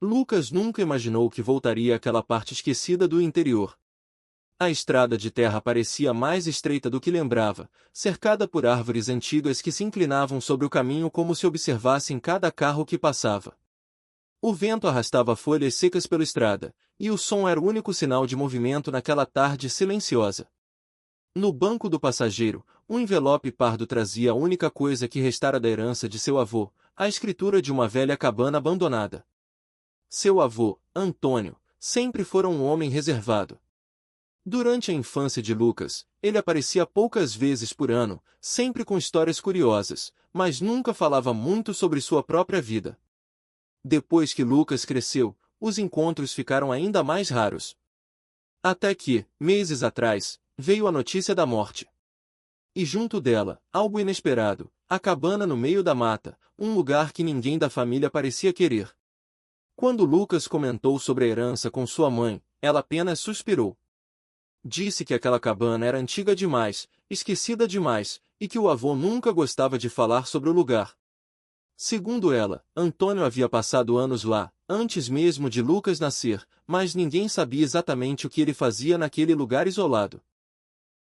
Lucas nunca imaginou que voltaria àquela parte esquecida do interior. A estrada de terra parecia mais estreita do que lembrava, cercada por árvores antigas que se inclinavam sobre o caminho como se observassem cada carro que passava. O vento arrastava folhas secas pela estrada, e o som era o único sinal de movimento naquela tarde silenciosa. No banco do passageiro, um envelope pardo trazia a única coisa que restara da herança de seu avô, a escritura de uma velha cabana abandonada. Seu avô, Antônio, sempre fora um homem reservado. Durante a infância de Lucas, ele aparecia poucas vezes por ano, sempre com histórias curiosas, mas nunca falava muito sobre sua própria vida. Depois que Lucas cresceu, os encontros ficaram ainda mais raros. Até que, meses atrás, veio a notícia da morte. E junto dela, algo inesperado, a cabana no meio da mata, um lugar que ninguém da família parecia querer. Quando Lucas comentou sobre a herança com sua mãe, ela apenas suspirou. Disse que aquela cabana era antiga demais, esquecida demais, e que o avô nunca gostava de falar sobre o lugar. Segundo ela, Antônio havia passado anos lá, antes mesmo de Lucas nascer, mas ninguém sabia exatamente o que ele fazia naquele lugar isolado.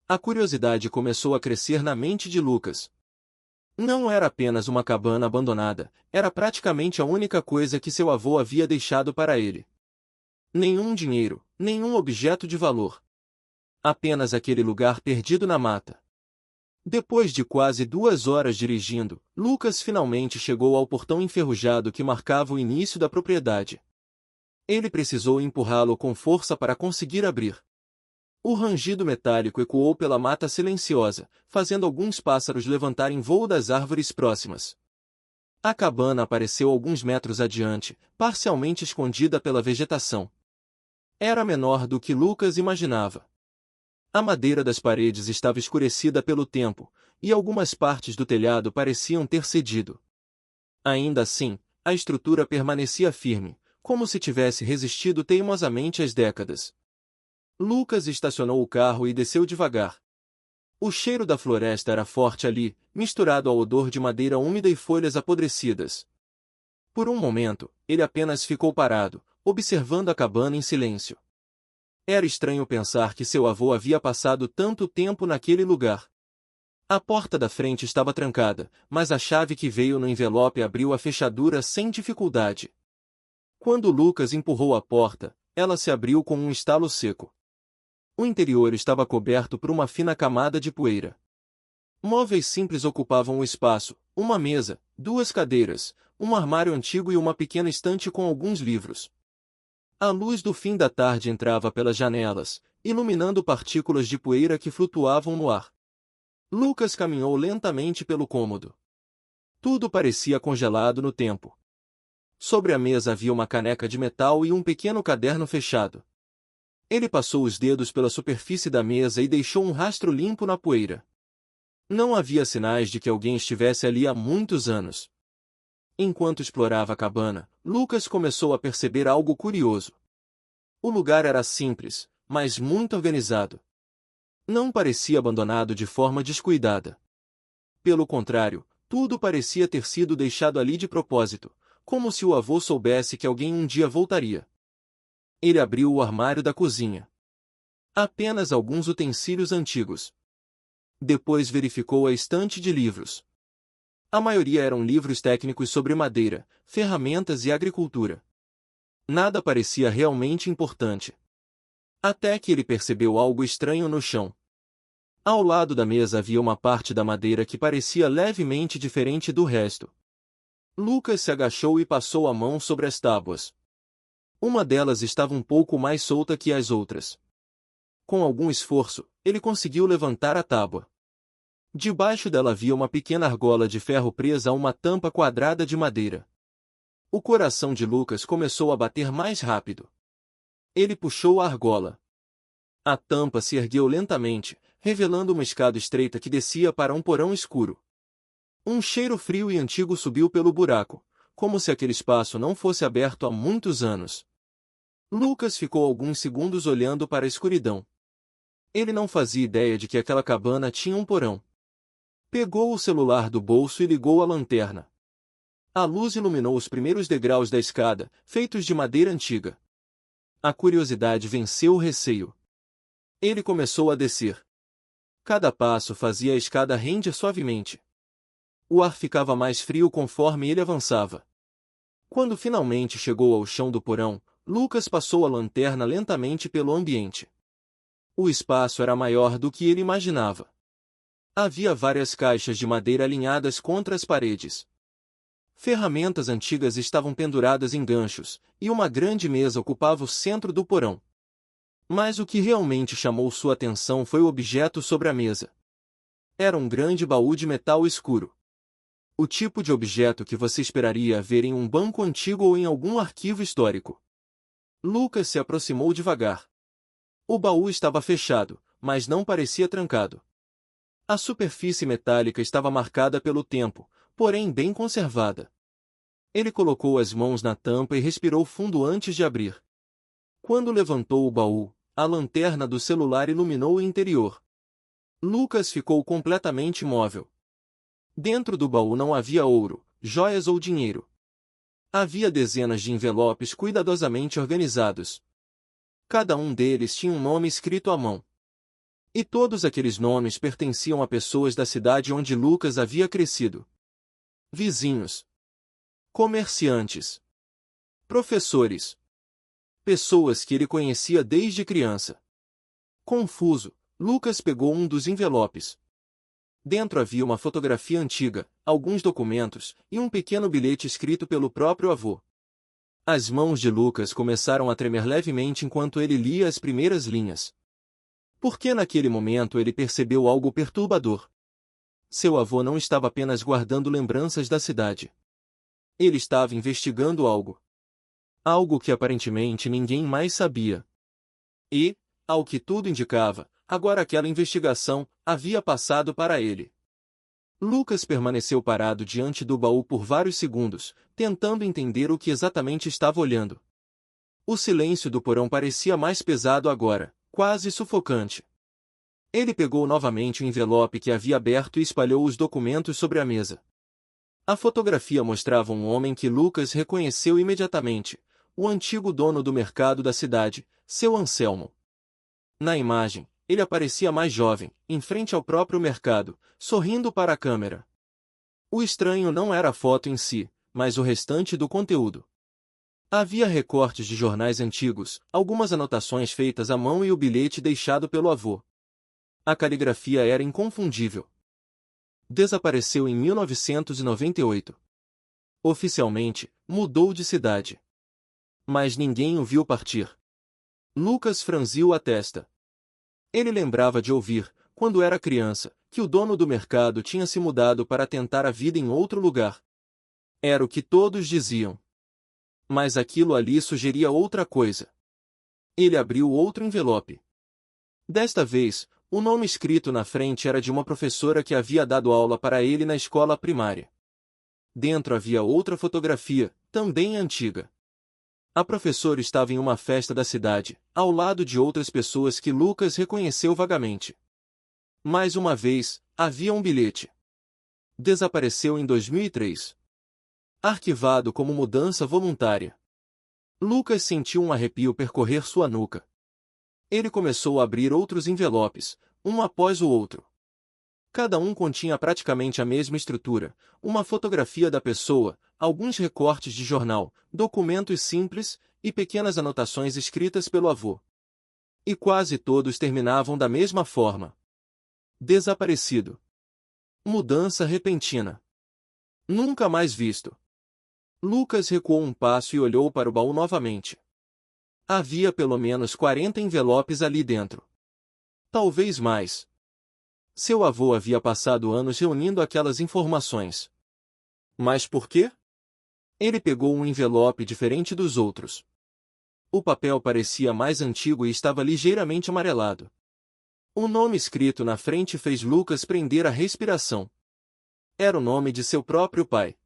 A curiosidade começou a crescer na mente de Lucas. Não era apenas uma cabana abandonada, era praticamente a única coisa que seu avô havia deixado para ele. Nenhum dinheiro, nenhum objeto de valor. Apenas aquele lugar perdido na mata. Depois de quase 2 horas dirigindo, Lucas finalmente chegou ao portão enferrujado que marcava o início da propriedade. Ele precisou empurrá-lo com força para conseguir abrir. O rangido metálico ecoou pela mata silenciosa, fazendo alguns pássaros levantarem voo das árvores próximas. A cabana apareceu alguns metros adiante, parcialmente escondida pela vegetação. Era menor do que Lucas imaginava. A madeira das paredes estava escurecida pelo tempo, e algumas partes do telhado pareciam ter cedido. Ainda assim, a estrutura permanecia firme, como se tivesse resistido teimosamente às décadas. Lucas estacionou o carro e desceu devagar. O cheiro da floresta era forte ali, misturado ao odor de madeira úmida e folhas apodrecidas. Por um momento, ele apenas ficou parado, observando a cabana em silêncio. Era estranho pensar que seu avô havia passado tanto tempo naquele lugar. A porta da frente estava trancada, mas a chave que veio no envelope abriu a fechadura sem dificuldade. Quando Lucas empurrou a porta, ela se abriu com um estalo seco. O interior estava coberto por uma fina camada de poeira. Móveis simples ocupavam o espaço, uma mesa, 2 cadeiras, um armário antigo e uma pequena estante com alguns livros. A luz do fim da tarde entrava pelas janelas, iluminando partículas de poeira que flutuavam no ar. Lucas caminhou lentamente pelo cômodo. Tudo parecia congelado no tempo. Sobre a mesa havia uma caneca de metal e um pequeno caderno fechado. Ele passou os dedos pela superfície da mesa e deixou um rastro limpo na poeira. Não havia sinais de que alguém estivesse ali há muitos anos. Enquanto explorava a cabana, Lucas começou a perceber algo curioso. O lugar era simples, mas muito organizado. Não parecia abandonado de forma descuidada. Pelo contrário, tudo parecia ter sido deixado ali de propósito, como se o avô soubesse que alguém um dia voltaria. Ele abriu o armário da cozinha. Apenas alguns utensílios antigos. Depois verificou a estante de livros. A maioria eram livros técnicos sobre madeira, ferramentas e agricultura. Nada parecia realmente importante. Até que ele percebeu algo estranho no chão. Ao lado da mesa havia uma parte da madeira que parecia levemente diferente do resto. Lucas se agachou e passou a mão sobre as tábuas. Uma delas estava um pouco mais solta que as outras. Com algum esforço, ele conseguiu levantar a tábua. Debaixo dela havia uma pequena argola de ferro presa a uma tampa quadrada de madeira. O coração de Lucas começou a bater mais rápido. Ele puxou a argola. A tampa se ergueu lentamente, revelando uma escada estreita que descia para um porão escuro. Um cheiro frio e antigo subiu pelo buraco, como se aquele espaço não fosse aberto há muitos anos. Lucas ficou alguns segundos olhando para a escuridão. Ele não fazia ideia de que aquela cabana tinha um porão. Pegou o celular do bolso e ligou a lanterna. A luz iluminou os primeiros degraus da escada, feitos de madeira antiga. A curiosidade venceu o receio. Ele começou a descer. Cada passo fazia a escada render suavemente. O ar ficava mais frio conforme ele avançava. Quando finalmente chegou ao chão do porão, Lucas passou a lanterna lentamente pelo ambiente. O espaço era maior do que ele imaginava. Havia várias caixas de madeira alinhadas contra as paredes. Ferramentas antigas estavam penduradas em ganchos, e uma grande mesa ocupava o centro do porão. Mas o que realmente chamou sua atenção foi o objeto sobre a mesa. Era um grande baú de metal escuro. O tipo de objeto que você esperaria ver em um banco antigo ou em algum arquivo histórico. Lucas se aproximou devagar. O baú estava fechado, mas não parecia trancado. A superfície metálica estava marcada pelo tempo, porém bem conservada. Ele colocou as mãos na tampa e respirou fundo antes de abrir. Quando levantou o baú, a lanterna do celular iluminou o interior. Lucas ficou completamente imóvel. Dentro do baú não havia ouro, joias ou dinheiro. Havia dezenas de envelopes cuidadosamente organizados. Cada um deles tinha um nome escrito à mão. E todos aqueles nomes pertenciam a pessoas da cidade onde Lucas havia crescido. Vizinhos. Comerciantes. Professores. Pessoas que ele conhecia desde criança. Confuso, Lucas pegou um dos envelopes. Dentro havia uma fotografia antiga, alguns documentos e um pequeno bilhete escrito pelo próprio avô. As mãos de Lucas começaram a tremer levemente enquanto ele lia as primeiras linhas. Porque naquele momento ele percebeu algo perturbador. Seu avô não estava apenas guardando lembranças da cidade. Ele estava investigando algo. Algo que aparentemente ninguém mais sabia. E, ao que tudo indicava, agora aquela investigação havia passado para ele. Lucas permaneceu parado diante do baú por vários segundos, tentando entender o que exatamente estava olhando. O silêncio do porão parecia mais pesado agora, quase sufocante. Ele pegou novamente o envelope que havia aberto e espalhou os documentos sobre a mesa. A fotografia mostrava um homem que Lucas reconheceu imediatamente, o antigo dono do mercado da cidade, seu Anselmo. Na imagem, ele aparecia mais jovem, em frente ao próprio mercado, sorrindo para a câmera. O estranho não era a foto em si, mas o restante do conteúdo. Havia recortes de jornais antigos, algumas anotações feitas à mão e o bilhete deixado pelo avô. A caligrafia era inconfundível. Desapareceu em 1998. Oficialmente, mudou de cidade. Mas ninguém o viu partir. Lucas franziu a testa. Ele lembrava de ouvir, quando era criança, que o dono do mercado tinha se mudado para tentar a vida em outro lugar. Era o que todos diziam. Mas aquilo ali sugeria outra coisa. Ele abriu outro envelope. Desta vez, o nome escrito na frente era de uma professora que havia dado aula para ele na escola primária. Dentro havia outra fotografia, também antiga. A professora estava em uma festa da cidade, ao lado de outras pessoas que Lucas reconheceu vagamente. Mais uma vez, havia um bilhete. Desapareceu em 2003. Arquivado como mudança voluntária. Lucas sentiu um arrepio percorrer sua nuca. Ele começou a abrir outros envelopes, um após o outro. Cada um continha praticamente a mesma estrutura, uma fotografia da pessoa, alguns recortes de jornal, documentos simples e pequenas anotações escritas pelo avô. E quase todos terminavam da mesma forma. Desaparecido. Mudança repentina. Nunca mais visto. Lucas recuou um passo e olhou para o baú novamente. Havia pelo menos 40 envelopes ali dentro. Talvez mais. Seu avô havia passado anos reunindo aquelas informações. Mas por quê? Ele pegou um envelope diferente dos outros. O papel parecia mais antigo e estava ligeiramente amarelado. O nome escrito na frente fez Lucas prender a respiração. Era o nome de seu próprio pai.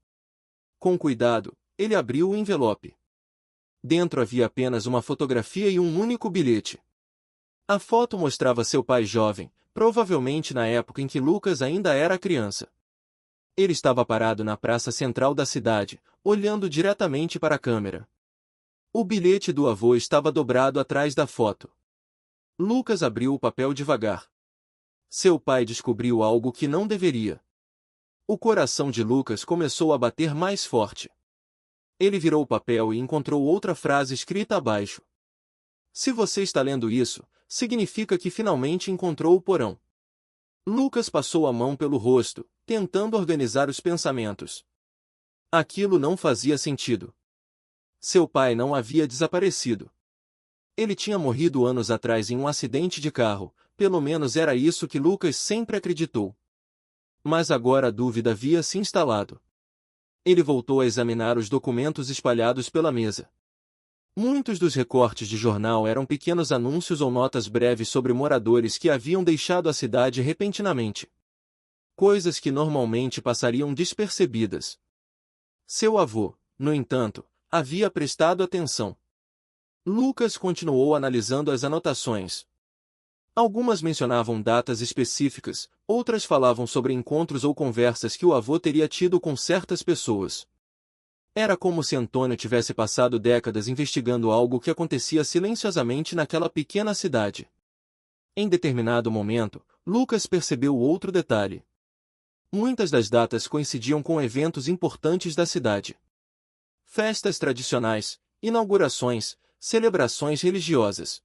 Com cuidado, ele abriu o envelope. Dentro havia apenas uma fotografia e um único bilhete. A foto mostrava seu pai jovem, provavelmente na época em que Lucas ainda era criança. Ele estava parado na praça central da cidade, olhando diretamente para a câmera. O bilhete do avô estava dobrado atrás da foto. Lucas abriu o papel devagar. Seu pai descobriu algo que não deveria. O coração de Lucas começou a bater mais forte. Ele virou o papel e encontrou outra frase escrita abaixo. Se você está lendo isso, significa que finalmente encontrou o porão. Lucas passou a mão pelo rosto, tentando organizar os pensamentos. Aquilo não fazia sentido. Seu pai não havia desaparecido. Ele tinha morrido anos atrás em um acidente de carro, pelo menos era isso que Lucas sempre acreditou. Mas agora a dúvida havia se instalado. Ele voltou a examinar os documentos espalhados pela mesa. Muitos dos recortes de jornal eram pequenos anúncios ou notas breves sobre moradores que haviam deixado a cidade repentinamente. Coisas que normalmente passariam despercebidas. Seu avô, no entanto, havia prestado atenção. Lucas continuou analisando as anotações. Algumas mencionavam datas específicas, outras falavam sobre encontros ou conversas que o avô teria tido com certas pessoas. Era como se Antônio tivesse passado décadas investigando algo que acontecia silenciosamente naquela pequena cidade. Em determinado momento, Lucas percebeu outro detalhe. Muitas das datas coincidiam com eventos importantes da cidade. Festas tradicionais, inaugurações, celebrações religiosas.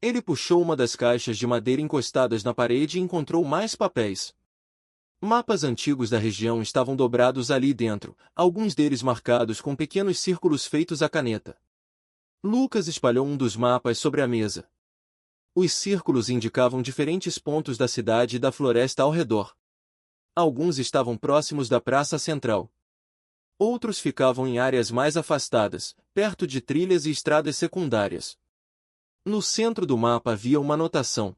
Ele puxou uma das caixas de madeira encostadas na parede e encontrou mais papéis. Mapas antigos da região estavam dobrados ali dentro, alguns deles marcados com pequenos círculos feitos à caneta. Lucas espalhou um dos mapas sobre a mesa. Os círculos indicavam diferentes pontos da cidade e da floresta ao redor. Alguns estavam próximos da praça central. Outros ficavam em áreas mais afastadas, perto de trilhas e estradas secundárias. No centro do mapa havia uma anotação.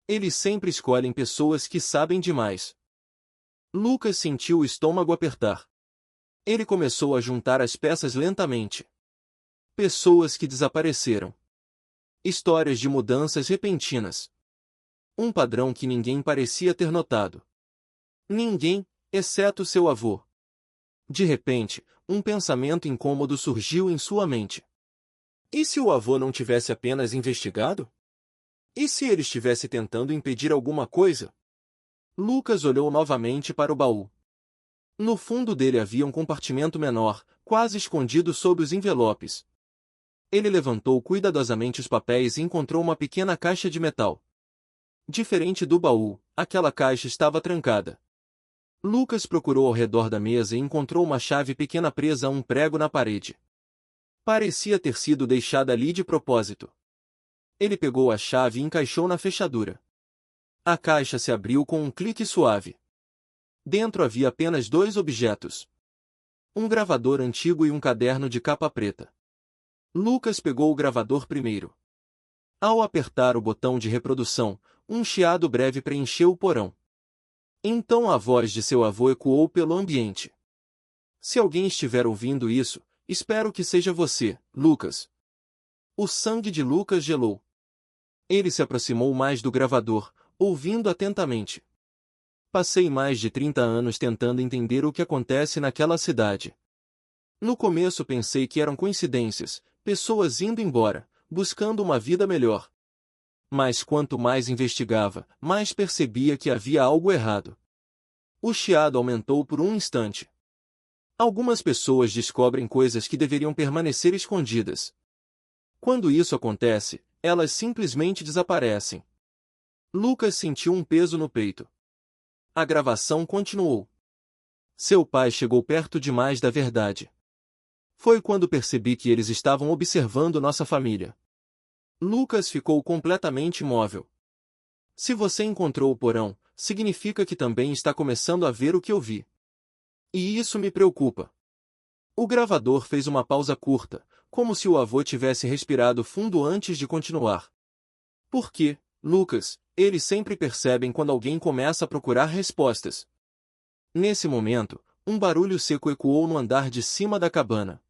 Eles sempre escolhem pessoas que sabem demais. Lucas sentiu o estômago apertar. Ele começou a juntar as peças lentamente. Pessoas que desapareceram. Histórias de mudanças repentinas. Um padrão que ninguém parecia ter notado. Ninguém, exceto seu avô. De repente, um pensamento incômodo surgiu em sua mente. E se o avô não tivesse apenas investigado? E se ele estivesse tentando impedir alguma coisa? Lucas olhou novamente para o baú. No fundo dele havia um compartimento menor, quase escondido sob os envelopes. Ele levantou cuidadosamente os papéis e encontrou uma pequena caixa de metal. Diferente do baú, aquela caixa estava trancada. Lucas procurou ao redor da mesa e encontrou uma chave pequena presa a um prego na parede. Parecia ter sido deixada ali de propósito. Ele pegou a chave e encaixou na fechadura. A caixa se abriu com um clique suave. Dentro havia apenas 2 objetos. Um gravador antigo e um caderno de capa preta. Lucas pegou o gravador primeiro. Ao apertar o botão de reprodução, um chiado breve preencheu o porão. Então a voz de seu avô ecoou pelo ambiente. Se alguém estiver ouvindo isso, espero que seja você, Lucas. O sangue de Lucas gelou. Ele se aproximou mais do gravador, ouvindo atentamente. Passei mais de 30 anos tentando entender o que acontece naquela cidade. No começo pensei que eram coincidências, pessoas indo embora, buscando uma vida melhor. Mas quanto mais investigava, mais percebia que havia algo errado. O chiado aumentou por um instante. Algumas pessoas descobrem coisas que deveriam permanecer escondidas. Quando isso acontece, elas simplesmente desaparecem. Lucas sentiu um peso no peito. A gravação continuou. Seu pai chegou perto demais da verdade. Foi quando percebi que eles estavam observando nossa família. Lucas ficou completamente imóvel. Se você encontrou o porão, significa que também está começando a ver o que eu vi. E isso me preocupa. O gravador fez uma pausa curta, como se o avô tivesse respirado fundo antes de continuar. Por quê, Lucas? Eles sempre percebem quando alguém começa a procurar respostas. Nesse momento, um barulho seco ecoou no andar de cima da cabana.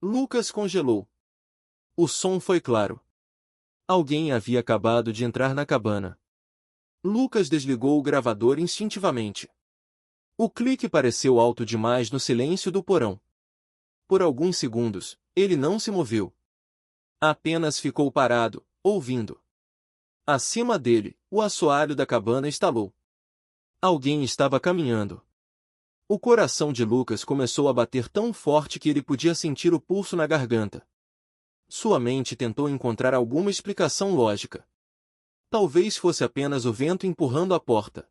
Lucas congelou. O som foi claro. Alguém havia acabado de entrar na cabana. Lucas desligou o gravador instintivamente. O clique pareceu alto demais no silêncio do porão. Por alguns segundos, ele não se moveu. Apenas ficou parado, ouvindo. Acima dele, o assoalho da cabana estalou. Alguém estava caminhando. O coração de Lucas começou a bater tão forte que ele podia sentir o pulso na garganta. Sua mente tentou encontrar alguma explicação lógica. Talvez fosse apenas o vento empurrando a porta.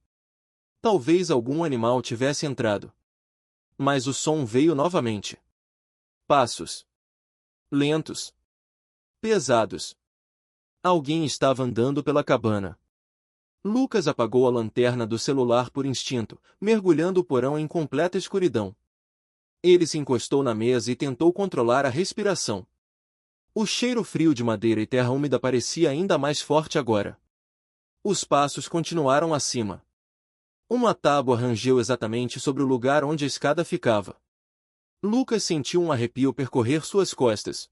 Talvez algum animal tivesse entrado. Mas o som veio novamente. Passos. Lentos. Pesados. Alguém estava andando pela cabana. Lucas apagou a lanterna do celular por instinto, mergulhando o porão em completa escuridão. Ele se encostou na mesa e tentou controlar a respiração. O cheiro frio de madeira e terra úmida parecia ainda mais forte agora. Os passos continuaram acima. Uma tábua rangeu exatamente sobre o lugar onde a escada ficava. Lucas sentiu um arrepio percorrer suas costas.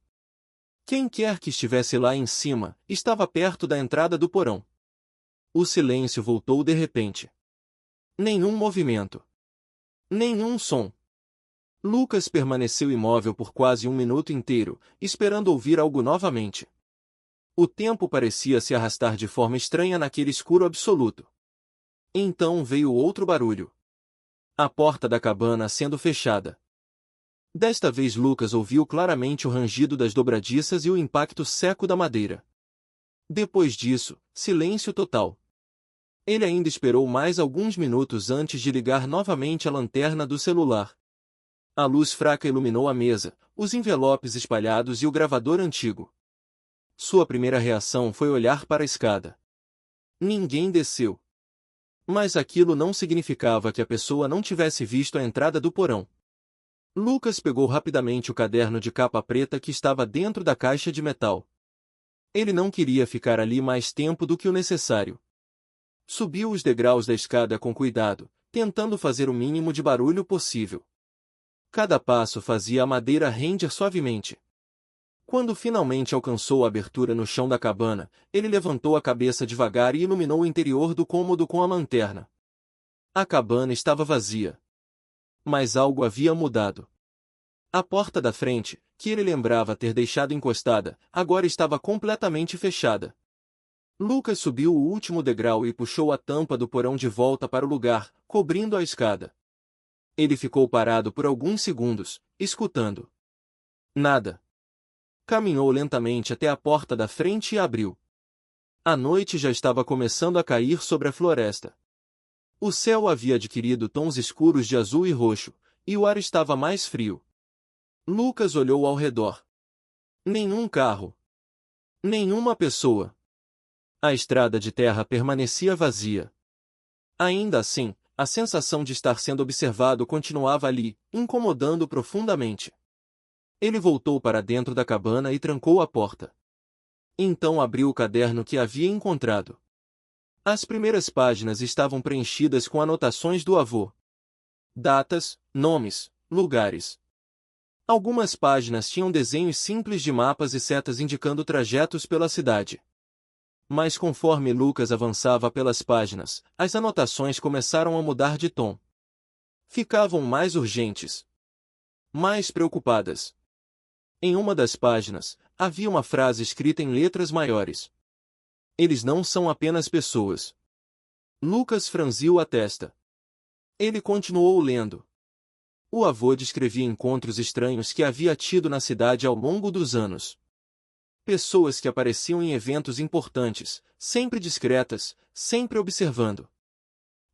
Quem quer que estivesse lá em cima, estava perto da entrada do porão. O silêncio voltou de repente. Nenhum movimento. Nenhum som. Lucas permaneceu imóvel por quase um minuto inteiro, esperando ouvir algo novamente. O tempo parecia se arrastar de forma estranha naquele escuro absoluto. Então veio outro barulho. A porta da cabana sendo fechada. Desta vez Lucas ouviu claramente o rangido das dobradiças e o impacto seco da madeira. Depois disso, silêncio total. Ele ainda esperou mais alguns minutos antes de ligar novamente a lanterna do celular. A luz fraca iluminou a mesa, os envelopes espalhados e o gravador antigo. Sua primeira reação foi olhar para a escada. Ninguém desceu. Mas aquilo não significava que a pessoa não tivesse visto a entrada do porão. Lucas pegou rapidamente o caderno de capa preta que estava dentro da caixa de metal. Ele não queria ficar ali mais tempo do que o necessário. Subiu os degraus da escada com cuidado, tentando fazer o mínimo de barulho possível. Cada passo fazia a madeira render suavemente. Quando finalmente alcançou a abertura no chão da cabana, ele levantou a cabeça devagar e iluminou o interior do cômodo com a lanterna. A cabana estava vazia. Mas algo havia mudado. A porta da frente, que ele lembrava ter deixado encostada, agora estava completamente fechada. Lucas subiu o último degrau e puxou a tampa do porão de volta para o lugar, cobrindo a escada. Ele ficou parado por alguns segundos, escutando. Nada. Caminhou lentamente até a porta da frente e abriu. A noite já estava começando a cair sobre a floresta. O céu havia adquirido tons escuros de azul e roxo, e o ar estava mais frio. Lucas olhou ao redor. Nenhum carro. Nenhuma pessoa. A estrada de terra permanecia vazia. Ainda assim, a sensação de estar sendo observado continuava ali, incomodando profundamente. Ele voltou para dentro da cabana e trancou a porta. Então abriu o caderno que havia encontrado. As primeiras páginas estavam preenchidas com anotações do avô. Datas, nomes, lugares. Algumas páginas tinham desenhos simples de mapas e setas indicando trajetos pela cidade. Mas conforme Lucas avançava pelas páginas, as anotações começaram a mudar de tom. Ficavam mais urgentes. Mais preocupadas. Em uma das páginas, havia uma frase escrita em letras maiores. Eles não são apenas pessoas. Lucas franziu a testa. Ele continuou lendo. O avô descrevia encontros estranhos que havia tido na cidade ao longo dos anos. Pessoas que apareciam em eventos importantes, sempre discretas, sempre observando.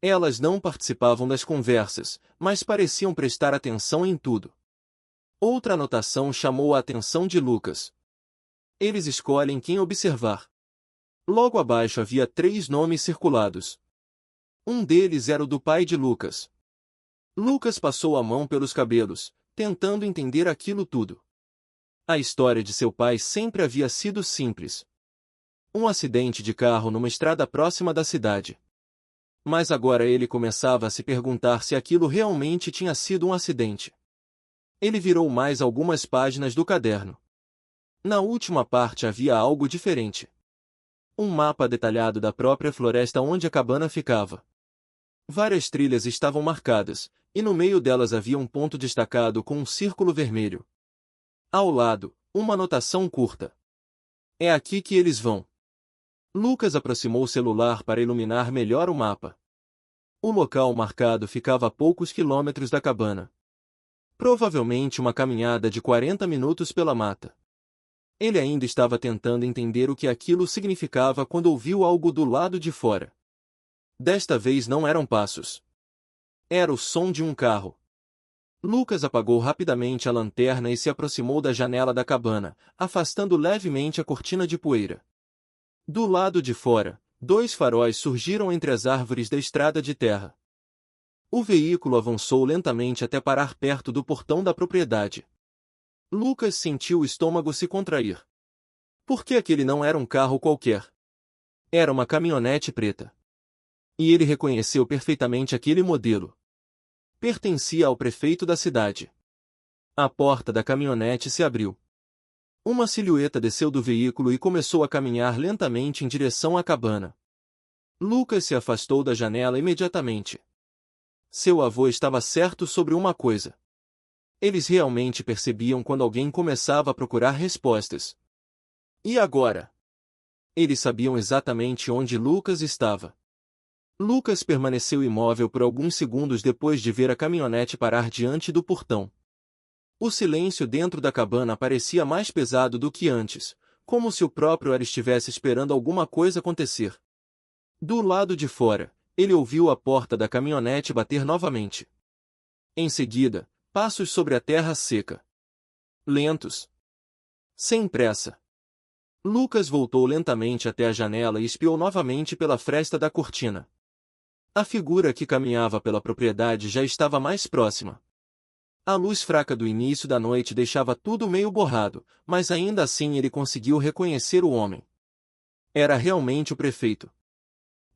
Elas não participavam das conversas, mas pareciam prestar atenção em tudo. Outra anotação chamou a atenção de Lucas. Eles escolhem quem observar. Logo abaixo havia 3 nomes circulados. Um deles era o do pai de Lucas. Lucas passou a mão pelos cabelos, tentando entender aquilo tudo. A história de seu pai sempre havia sido simples. Um acidente de carro numa estrada próxima da cidade. Mas agora ele começava a se perguntar se aquilo realmente tinha sido um acidente. Ele virou mais algumas páginas do caderno. Na última parte havia algo diferente. Um mapa detalhado da própria floresta onde a cabana ficava. Várias trilhas estavam marcadas, e no meio delas havia um ponto destacado com um círculo vermelho. Ao lado, uma anotação curta. É aqui que eles vão. Lucas aproximou o celular para iluminar melhor o mapa. O local marcado ficava a poucos quilômetros da cabana. Provavelmente uma caminhada de 40 minutos pela mata. Ele ainda estava tentando entender o que aquilo significava quando ouviu algo do lado de fora. Desta vez não eram passos. Era o som de um carro. Lucas apagou rapidamente a lanterna e se aproximou da janela da cabana, afastando levemente a cortina de poeira. Do lado de fora, 2 faróis surgiram entre as árvores da estrada de terra. O veículo avançou lentamente até parar perto do portão da propriedade. Lucas sentiu o estômago se contrair. Porque aquele não era um carro qualquer. Era uma caminhonete preta. E ele reconheceu perfeitamente aquele modelo. Pertencia ao prefeito da cidade. A porta da caminhonete se abriu. Uma silhueta desceu do veículo e começou a caminhar lentamente em direção à cabana. Lucas se afastou da janela imediatamente. Seu avô estava certo sobre uma coisa. Eles realmente percebiam quando alguém começava a procurar respostas. E agora? Eles sabiam exatamente onde Lucas estava. Lucas permaneceu imóvel por alguns segundos depois de ver a caminhonete parar diante do portão. O silêncio dentro da cabana parecia mais pesado do que antes, como se o próprio ar estivesse esperando alguma coisa acontecer. Do lado de fora, ele ouviu a porta da caminhonete bater novamente. Em seguida, passos sobre a terra seca. Lentos. Sem pressa. Lucas voltou lentamente até a janela e espiou novamente pela fresta da cortina. A figura que caminhava pela propriedade já estava mais próxima. A luz fraca do início da noite deixava tudo meio borrado, mas ainda assim ele conseguiu reconhecer o homem. Era realmente o prefeito.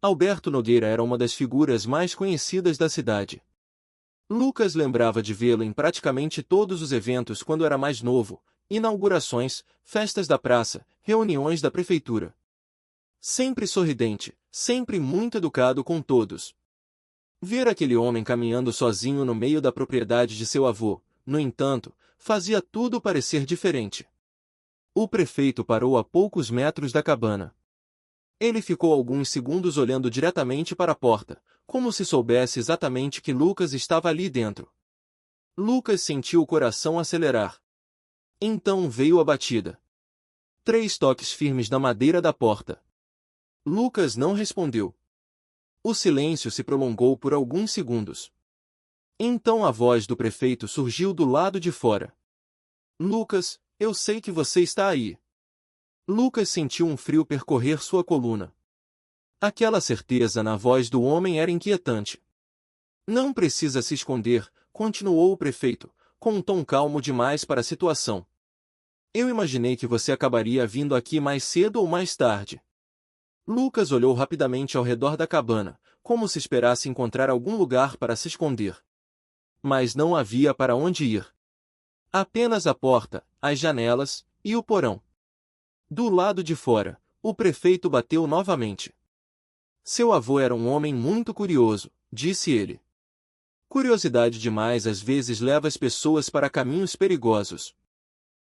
Alberto Nogueira era uma das figuras mais conhecidas da cidade. Lucas lembrava de vê-lo em praticamente todos os eventos quando era mais novo, inaugurações, festas da praça, reuniões da prefeitura. Sempre sorridente, sempre muito educado com todos. Ver aquele homem caminhando sozinho no meio da propriedade de seu avô, no entanto, fazia tudo parecer diferente. O prefeito parou a poucos metros da cabana. Ele ficou alguns segundos olhando diretamente para a porta, como se soubesse exatamente que Lucas estava ali dentro. Lucas sentiu o coração acelerar. Então veio a batida. 3 toques firmes na madeira da porta. Lucas não respondeu. O silêncio se prolongou por alguns segundos. Então a voz do prefeito surgiu do lado de fora. Lucas, eu sei que você está aí. Lucas sentiu um frio percorrer sua coluna. Aquela certeza na voz do homem era inquietante. Não precisa se esconder, continuou o prefeito, com um tom calmo demais para a situação. Eu imaginei que você acabaria vindo aqui mais cedo ou mais tarde. Lucas olhou rapidamente ao redor da cabana, como se esperasse encontrar algum lugar para se esconder. Mas não havia para onde ir. Apenas a porta, as janelas e o porão. Do lado de fora, o prefeito bateu novamente. Seu avô era um homem muito curioso, disse ele. Curiosidade demais às vezes leva as pessoas para caminhos perigosos.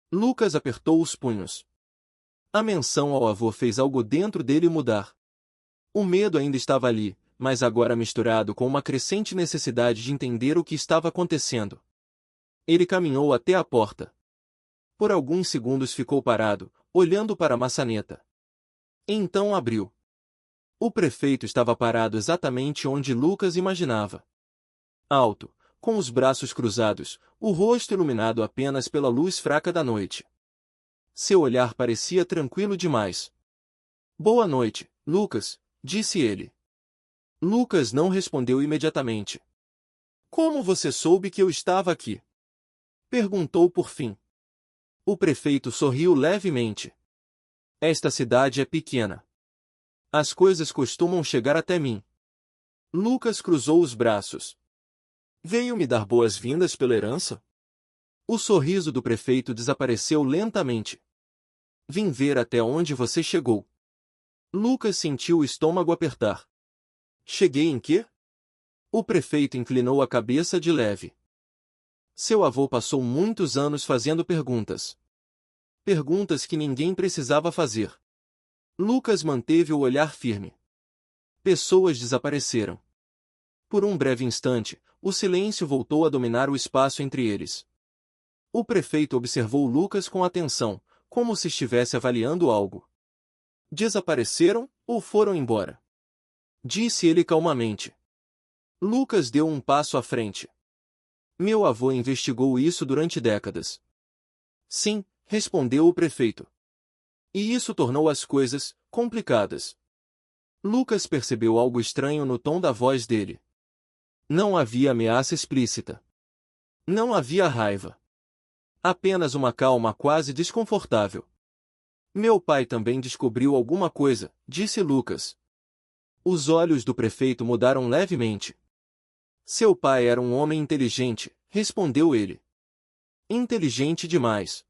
Lucas apertou os punhos. A menção ao avô fez algo dentro dele mudar. O medo ainda estava ali, mas agora misturado com uma crescente necessidade de entender o que estava acontecendo. Ele caminhou até a porta. Por alguns segundos ficou parado, olhando para a maçaneta. Então abriu. O prefeito estava parado exatamente onde Lucas imaginava. Alto, com os braços cruzados, o rosto iluminado apenas pela luz fraca da noite. Seu olhar parecia tranquilo demais. Boa noite, Lucas, disse ele. Lucas não respondeu imediatamente. Como você soube que eu estava aqui? Perguntou por fim. O prefeito sorriu levemente. Esta cidade é pequena. As coisas costumam chegar até mim. Lucas cruzou os braços. Veio me dar boas-vindas pela herança? O sorriso do prefeito desapareceu lentamente. Vim ver até onde você chegou. Lucas sentiu o estômago apertar. Cheguei em quê? O prefeito inclinou a cabeça de leve. Seu avô passou muitos anos fazendo perguntas. Perguntas que ninguém precisava fazer. Lucas manteve o olhar firme. Pessoas desapareceram. Por um breve instante, o silêncio voltou a dominar o espaço entre eles. O prefeito observou Lucas com atenção, como se estivesse avaliando algo. Desapareceram ou foram embora? Disse ele calmamente. Lucas deu um passo à frente. Meu avô investigou isso durante décadas. Sim, respondeu o prefeito. E isso tornou as coisas complicadas. Lucas percebeu algo estranho no tom da voz dele. Não havia ameaça explícita. Não havia raiva. Apenas uma calma quase desconfortável. Meu pai também descobriu alguma coisa, disse Lucas. Os olhos do prefeito mudaram levemente. Seu pai era um homem inteligente, respondeu ele. Inteligente demais.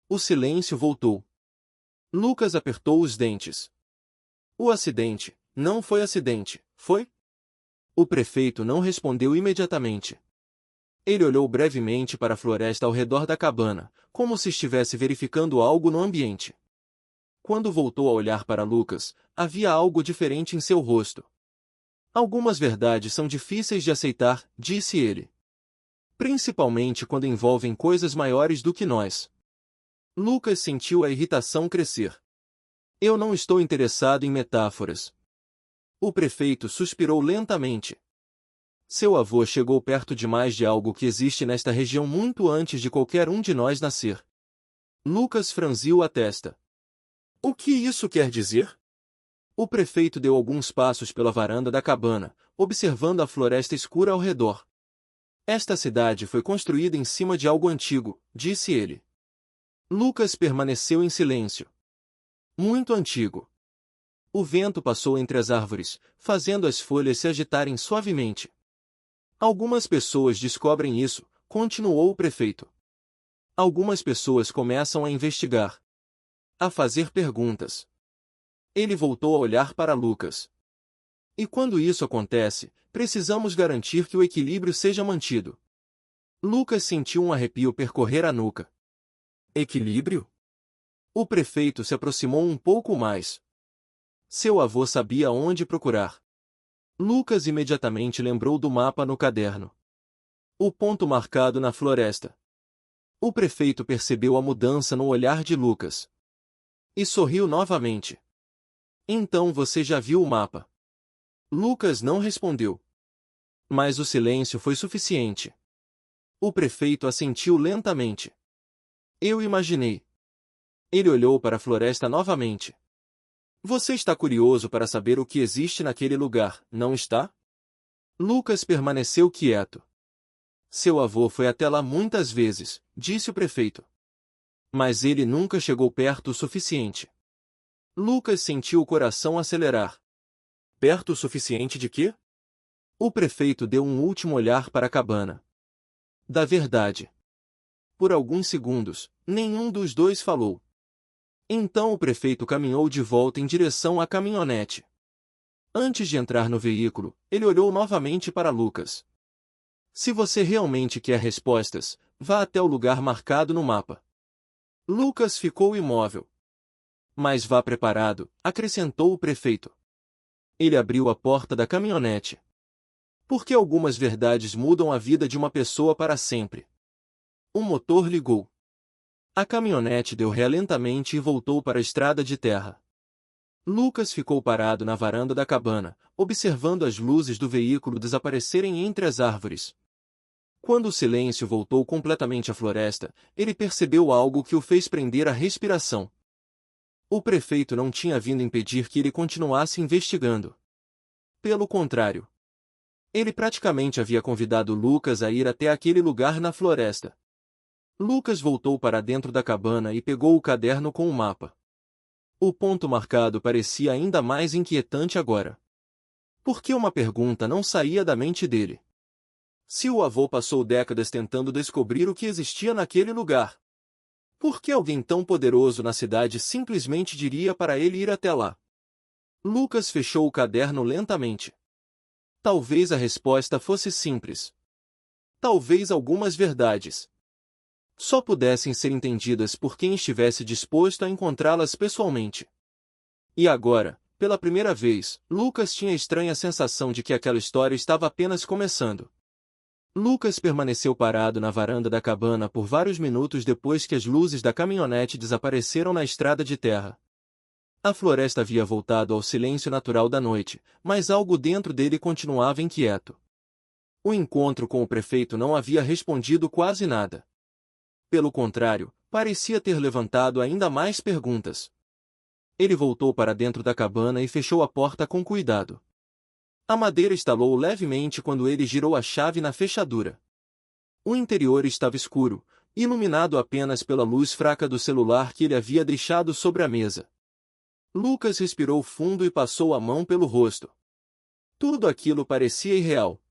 O silêncio voltou. Lucas apertou os dentes. O acidente, não foi acidente, foi? O prefeito não respondeu imediatamente. Ele olhou brevemente para a floresta ao redor da cabana, como se estivesse verificando algo no ambiente. Quando voltou a olhar para Lucas, havia algo diferente em seu rosto. Algumas verdades são difíceis de aceitar, disse ele. Principalmente quando envolvem coisas maiores do que nós. Lucas sentiu a irritação crescer. Eu não estou interessado em metáforas. O prefeito suspirou lentamente. Seu avô chegou perto demais de algo que existe nesta região muito antes de qualquer um de nós nascer. Lucas franziu a testa. O que isso quer dizer? O prefeito deu alguns passos pela varanda da cabana, observando a floresta escura ao redor. Esta cidade foi construída em cima de algo antigo, disse ele. Lucas permaneceu em silêncio. Muito antigo. O vento passou entre as árvores, fazendo as folhas se agitarem suavemente. Algumas pessoas descobrem isso, continuou o prefeito. Algumas pessoas começam a investigar. A fazer perguntas. Ele voltou a olhar para Lucas. E quando isso acontece, precisamos garantir que o equilíbrio seja mantido. Lucas sentiu um arrepio percorrer a nuca. Equilíbrio? O prefeito se aproximou um pouco mais. Seu avô sabia onde procurar. Lucas imediatamente lembrou do mapa no caderno. O ponto marcado na floresta. O prefeito percebeu a mudança no olhar de Lucas. E sorriu novamente. Então você já viu o mapa? Lucas não respondeu. Mas o silêncio foi suficiente. O prefeito assentiu lentamente. Eu imaginei. Ele olhou para a floresta novamente. Você está curioso para saber o que existe naquele lugar, não está? Lucas permaneceu quieto. Seu avô foi até lá muitas vezes, disse o prefeito. Mas ele nunca chegou perto o suficiente. Lucas sentiu o coração acelerar. Perto o suficiente de quê? O prefeito deu um último olhar para a cabana. Da verdade. Por alguns segundos, nenhum dos dois falou. Então o prefeito caminhou de volta em direção à caminhonete. Antes de entrar no veículo, ele olhou novamente para Lucas. Se você realmente quer respostas, vá até o lugar marcado no mapa. Lucas ficou imóvel. Mas vá preparado, acrescentou o prefeito. Ele abriu a porta da caminhonete. Porque algumas verdades mudam a vida de uma pessoa para sempre. O motor ligou. A caminhonete deu ré lentamente e voltou para a estrada de terra. Lucas ficou parado na varanda da cabana, observando as luzes do veículo desaparecerem entre as árvores. Quando o silêncio voltou completamente à floresta, ele percebeu algo que o fez prender a respiração. O prefeito não tinha vindo impedir que ele continuasse investigando. Pelo contrário. Ele praticamente havia convidado Lucas a ir até aquele lugar na floresta. Lucas voltou para dentro da cabana e pegou o caderno com o mapa. O ponto marcado parecia ainda mais inquietante agora. Por que uma pergunta não saía da mente dele? Se o avô passou décadas tentando descobrir o que existia naquele lugar, por que alguém tão poderoso na cidade simplesmente diria para ele ir até lá? Lucas fechou o caderno lentamente. Talvez a resposta fosse simples. Talvez algumas verdades só pudessem ser entendidas por quem estivesse disposto a encontrá-las pessoalmente. E agora, pela primeira vez, Lucas tinha a estranha sensação de que aquela história estava apenas começando. Lucas permaneceu parado na varanda da cabana por vários minutos depois que as luzes da caminhonete desapareceram na estrada de terra. A floresta havia voltado ao silêncio natural da noite, mas algo dentro dele continuava inquieto. O encontro com o prefeito não havia respondido quase nada. Pelo contrário, parecia ter levantado ainda mais perguntas. Ele voltou para dentro da cabana e fechou a porta com cuidado. A madeira estalou levemente quando ele girou a chave na fechadura. O interior estava escuro, iluminado apenas pela luz fraca do celular que ele havia deixado sobre a mesa. Lucas respirou fundo e passou a mão pelo rosto. Tudo aquilo parecia irreal.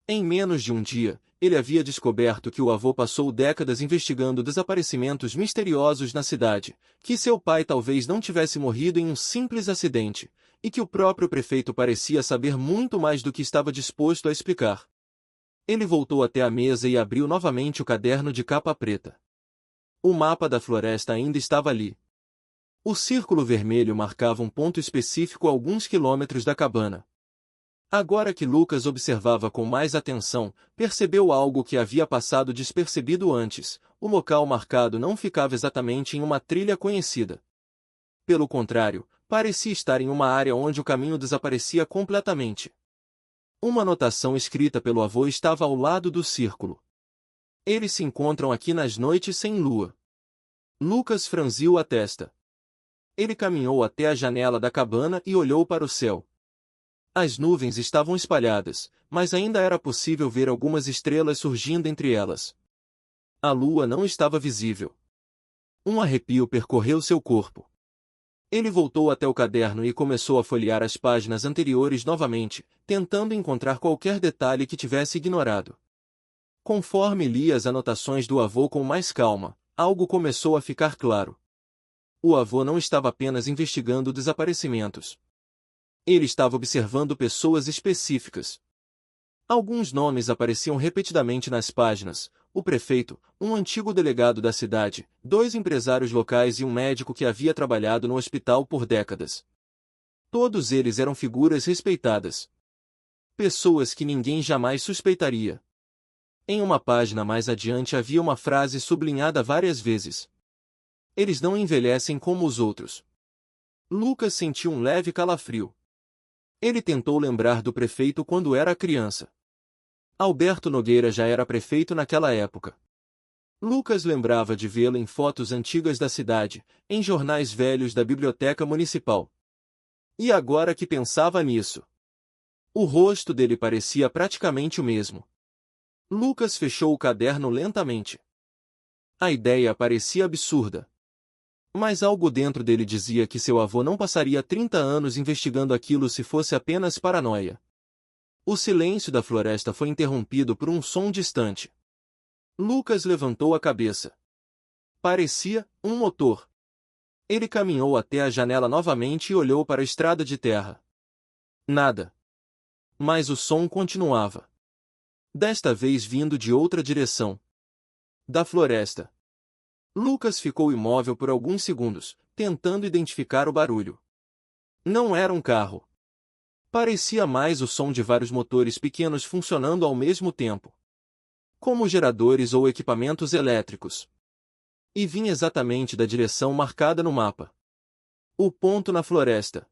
Em menos de um dia, ele havia descoberto que o avô passou décadas investigando desaparecimentos misteriosos na cidade, que seu pai talvez não tivesse morrido em um simples acidente, e que o próprio prefeito parecia saber muito mais do que estava disposto a explicar. Ele voltou até a mesa e abriu novamente o caderno de capa preta. O mapa da floresta ainda estava ali. O círculo vermelho marcava um ponto específico a alguns quilômetros da cabana. Agora que Lucas observava com mais atenção, percebeu algo que havia passado despercebido antes: o local marcado não ficava exatamente em uma trilha conhecida. Pelo contrário, parecia estar em uma área onde o caminho desaparecia completamente. Uma anotação escrita pelo avô estava ao lado do círculo. Eles se encontram aqui nas noites sem lua. Lucas franziu a testa. Ele caminhou até a janela da cabana e olhou para o céu. As nuvens estavam espalhadas, mas ainda era possível ver algumas estrelas surgindo entre elas. A lua não estava visível. Um arrepio percorreu seu corpo. Ele voltou até o caderno e começou a folhear as páginas anteriores novamente, tentando encontrar qualquer detalhe que tivesse ignorado. Conforme lia as anotações do avô com mais calma, algo começou a ficar claro. O avô não estava apenas investigando desaparecimentos. Ele estava observando pessoas específicas. Alguns nomes apareciam repetidamente nas páginas: o prefeito, um antigo delegado da cidade, 2 empresários locais e um médico que havia trabalhado no hospital por décadas. Todos eles eram figuras respeitadas. Pessoas que ninguém jamais suspeitaria. Em uma página mais adiante havia uma frase sublinhada várias vezes: eles não envelhecem como os outros. Lucas sentiu um leve calafrio. Ele tentou lembrar do prefeito quando era criança. Alberto Nogueira já era prefeito naquela época. Lucas lembrava de vê-lo em fotos antigas da cidade, em jornais velhos da biblioteca municipal. E agora que pensava nisso, o rosto dele parecia praticamente o mesmo. Lucas fechou o caderno lentamente. A ideia parecia absurda. Mas algo dentro dele dizia que seu avô não passaria 30 anos investigando aquilo se fosse apenas paranoia. O silêncio da floresta foi interrompido por um som distante. Lucas levantou a cabeça. Parecia um motor. Ele caminhou até a janela novamente e olhou para a estrada de terra. Nada. Mas o som continuava. Desta vez vindo de outra direção. Da floresta. Lucas ficou imóvel por alguns segundos, tentando identificar o barulho. Não era um carro. Parecia mais o som de vários motores pequenos funcionando ao mesmo tempo, como geradores ou equipamentos elétricos. E vinha exatamente da direção marcada no mapa. O ponto na floresta.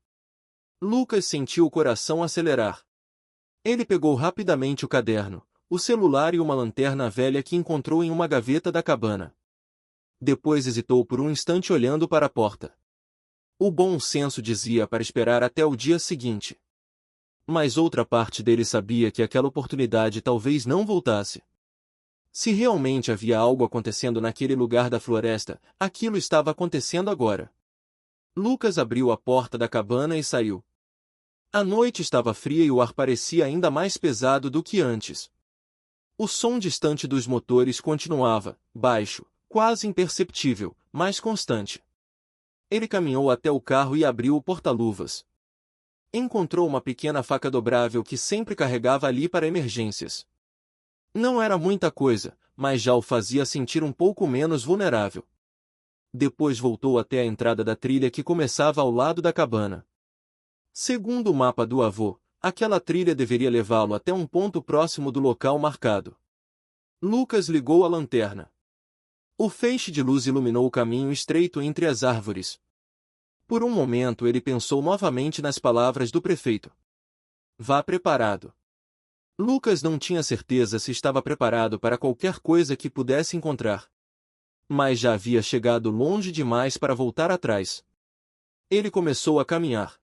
Lucas sentiu o coração acelerar. Ele pegou rapidamente o caderno, o celular e uma lanterna velha que encontrou em uma gaveta da cabana. Depois hesitou por um instante olhando para a porta. O bom senso dizia para esperar até o dia seguinte. Mas outra parte dele sabia que aquela oportunidade talvez não voltasse. Se realmente havia algo acontecendo naquele lugar da floresta, aquilo estava acontecendo agora. Lucas abriu a porta da cabana e saiu. A noite estava fria e o ar parecia ainda mais pesado do que antes. O som distante dos motores continuava, baixo, quase imperceptível, mas constante. Ele caminhou até o carro e abriu o porta-luvas. Encontrou uma pequena faca dobrável que sempre carregava ali para emergências. Não era muita coisa, mas já o fazia sentir um pouco menos vulnerável. Depois voltou até a entrada da trilha que começava ao lado da cabana. Segundo o mapa do avô, aquela trilha deveria levá-lo até um ponto próximo do local marcado. Lucas ligou a lanterna. O feixe de luz iluminou o caminho estreito entre as árvores. Por um momento ele pensou novamente nas palavras do prefeito. Vá preparado. Lucas não tinha certeza se estava preparado para qualquer coisa que pudesse encontrar. Mas já havia chegado longe demais para voltar atrás. Ele começou a caminhar.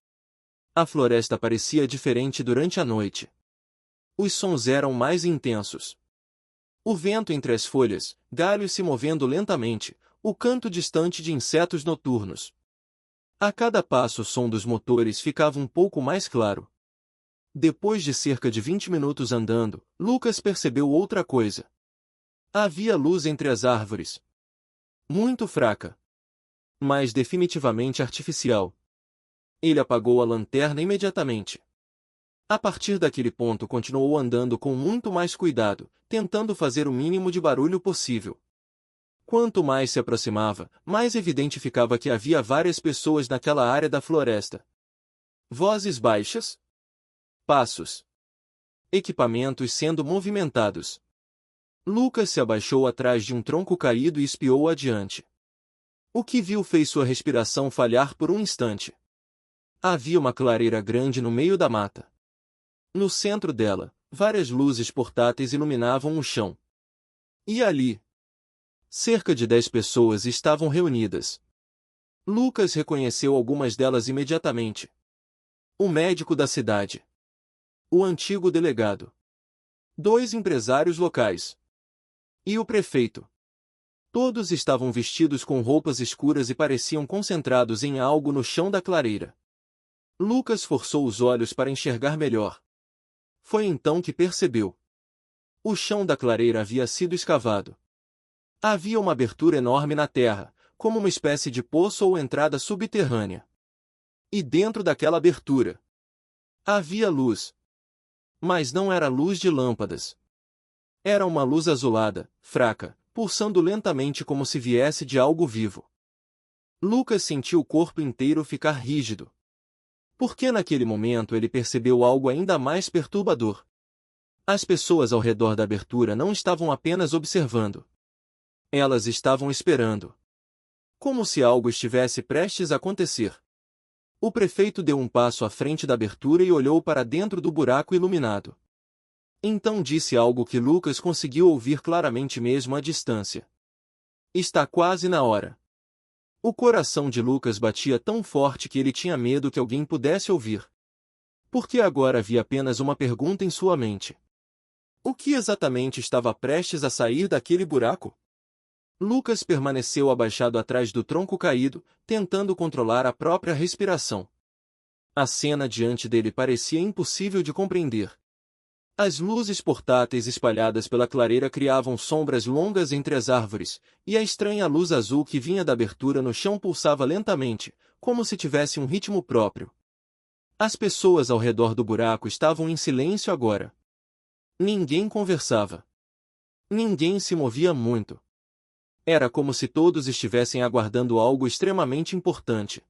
A floresta parecia diferente durante a noite. Os sons eram mais intensos. O vento entre as folhas, galhos se movendo lentamente, o canto distante de insetos noturnos. A cada passo o som dos motores ficava um pouco mais claro. Depois de cerca de 20 minutos andando, Lucas percebeu outra coisa. Havia luz entre as árvores. Muito fraca. Mas definitivamente artificial. Ele apagou a lanterna imediatamente. A partir daquele ponto continuou andando com muito mais cuidado, tentando fazer o mínimo de barulho possível. Quanto mais se aproximava, mais evidente ficava que havia várias pessoas naquela área da floresta. Vozes baixas. Passos. Equipamentos sendo movimentados. Lucas se abaixou atrás de um tronco caído e espiou adiante. O que viu fez sua respiração falhar por um instante. Havia uma clareira grande no meio da mata. No centro dela, várias luzes portáteis iluminavam o chão. E ali, cerca de 10 pessoas estavam reunidas. Lucas reconheceu algumas delas imediatamente. O médico da cidade. O antigo delegado. 2 empresários locais. E o prefeito. Todos estavam vestidos com roupas escuras e pareciam concentrados em algo no chão da clareira. Lucas forçou os olhos para enxergar melhor. Foi então que percebeu. O chão da clareira havia sido escavado. Havia uma abertura enorme na terra, como uma espécie de poço ou entrada subterrânea. E dentro daquela abertura havia luz. Mas não era luz de lâmpadas. Era uma luz azulada, fraca, pulsando lentamente como se viesse de algo vivo. Lucas sentiu o corpo inteiro ficar rígido. Porque naquele momento ele percebeu algo ainda mais perturbador. As pessoas ao redor da abertura não estavam apenas observando. Elas estavam esperando. Como se algo estivesse prestes a acontecer. O prefeito deu um passo à frente da abertura e olhou para dentro do buraco iluminado. Então disse algo que Lucas conseguiu ouvir claramente mesmo à distância. Está quase na hora. O coração de Lucas batia tão forte que ele tinha medo que alguém pudesse ouvir. Porque agora havia apenas uma pergunta em sua mente. O que exatamente estava prestes a sair daquele buraco? Lucas permaneceu abaixado atrás do tronco caído, tentando controlar a própria respiração. A cena diante dele parecia impossível de compreender. As luzes portáteis espalhadas pela clareira criavam sombras longas entre as árvores, e a estranha luz azul que vinha da abertura no chão pulsava lentamente, como se tivesse um ritmo próprio. As pessoas ao redor do buraco estavam em silêncio agora. Ninguém conversava. Ninguém se movia muito. Era como se todos estivessem aguardando algo extremamente importante.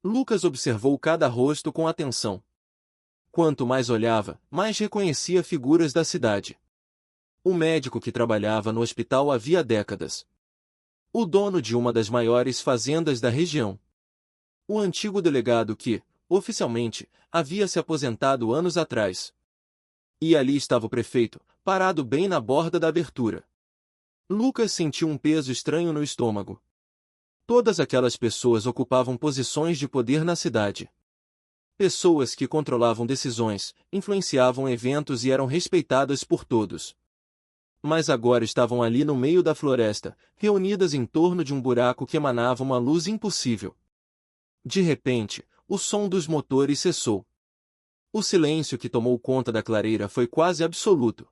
Lucas observou cada rosto com atenção. Quanto mais olhava, mais reconhecia figuras da cidade. O médico que trabalhava no hospital havia décadas. O dono de uma das maiores fazendas da região. O antigo delegado que, oficialmente, havia se aposentado anos atrás. E ali estava o prefeito, parado bem na borda da abertura. Lucas sentiu um peso estranho no estômago. Todas aquelas pessoas ocupavam posições de poder na cidade. Pessoas que controlavam decisões, influenciavam eventos e eram respeitadas por todos. Mas agora estavam ali no meio da floresta, reunidas em torno de um buraco que emanava uma luz impossível. De repente, o som dos motores cessou. O silêncio que tomou conta da clareira foi quase absoluto.